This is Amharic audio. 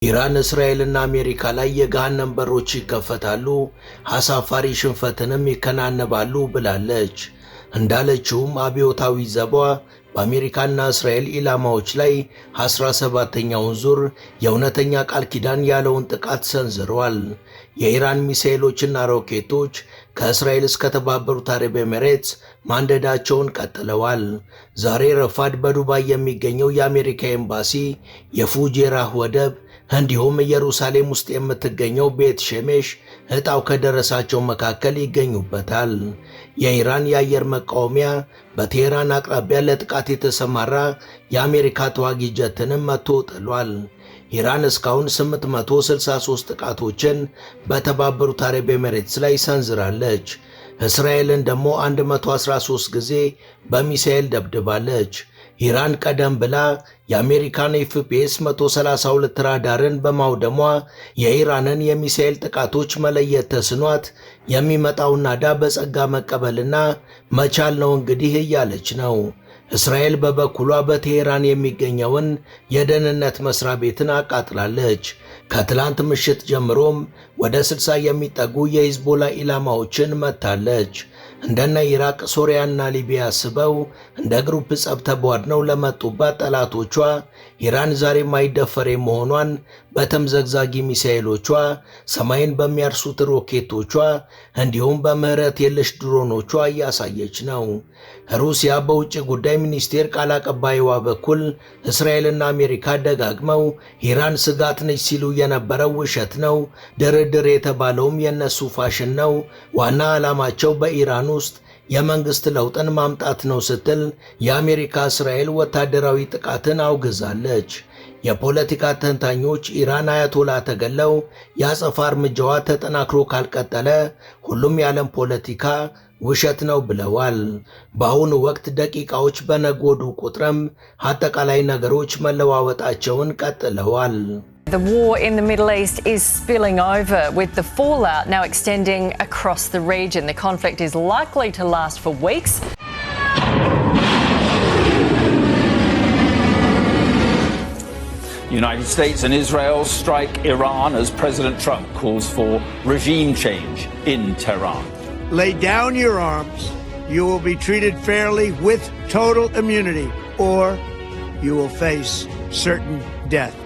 ኢራን እስራኤልና አሜሪካ ላይ የገሃነም በሮች ይከፈታሉ፣ አሳፋሪ ሽንፈትንም ይከናነባሉ ብላለች። እንዳለችውም አብዮታዊ ዘቧ በአሜሪካና እስራኤል ኢላማዎች ላይ 17ኛውን ዙር የእውነተኛ ቃል ኪዳን ያለውን ጥቃት ሰንዝረዋል። የኢራን ሚሳኤሎችና ሮኬቶች ከእስራኤል እስከ ተባበሩት አረብ ኤሚሬትስ ማንደዳቸውን ቀጥለዋል። ዛሬ ረፋድ በዱባይ የሚገኘው የአሜሪካ ኤምባሲ፣ የፉጄራህ ወደብ እንዲሁም ኢየሩሳሌም ውስጥ የምትገኘው ቤት ሸሜሽ ዕጣው ከደረሳቸው መካከል ይገኙበታል። የኢራን የአየር መቃወሚያ በቴህራን አቅራቢያ ለጥቃት የተሰማራ የአሜሪካ ተዋጊ ጀትንም መትቶ ጥሏል። ኢራን እስካሁን 863 ጥቃቶችን በተባበሩት አረብ ኤሚሬትስ ላይ ሰንዝራለች። እስራኤልን ደግሞ 113 ጊዜ በሚሳኤል ደብድባለች። ኢራን ቀደም ብላ የአሜሪካን ኤፍፒኤስ 132 ራዳርን በማውደሟ የኢራንን የሚሳኤል ጥቃቶች መለየት ተስኗት የሚመጣውን ናዳ በጸጋ መቀበልና መቻል ነው እንግዲህ እያለች ነው። እስራኤል በበኩሏ በቴህራን የሚገኘውን የደህንነት መስሪያ ቤትን አቃጥላለች። ከትላንት ምሽት ጀምሮም ወደ 60 የሚጠጉ የሂዝቦላ ኢላማዎችን መታለች። እንደነ ኢራቅ፣ ሶሪያና ሊቢያ አስበው እንደ ግሩፕ ጸብ ተቧድነው ለመጡባት ጠላቶቿ ኢራን ዛሬም አይደፈሬ መሆኗን በተምዘግዛጊ ሚሳኤሎቿ፣ ሰማይን በሚያርሱት ሮኬቶቿ እንዲሁም በምህረት የለሽ ድሮኖቿ እያሳየች ነው። ሩሲያ በውጭ ጉዳይ ሚኒስቴር ቃል አቀባይዋ በኩል እስራኤልና አሜሪካ ደጋግመው ኢራን ስጋት ነች ሲሉ የነበረው ውሸት ነው፣ ድርድር የተባለውም የነሱ ፋሽን ነው፣ ዋና ዓላማቸው በኢራን ውስጥ የመንግስት ለውጥን ማምጣት ነው ስትል የአሜሪካ እስራኤል ወታደራዊ ጥቃትን አውግዛለች። የፖለቲካ ተንታኞች ኢራን አያቶላ ተገለው የአጸፋ እርምጃዋ ተጠናክሮ ካልቀጠለ ሁሉም የዓለም ፖለቲካ ውሸት ነው ብለዋል። በአሁኑ ወቅት ደቂቃዎች በነጎዱ ቁጥርም አጠቃላይ ነገሮች መለዋወጣቸውን ቀጥለዋል። The war in the Middle East is spilling over, with the fallout now extending across the region. The conflict is likely to last for weeks. United States and Israel strike Iran as President Trump calls for regime change in Tehran. Lay down your arms. You will be treated fairly with total immunity, or you will face certain death.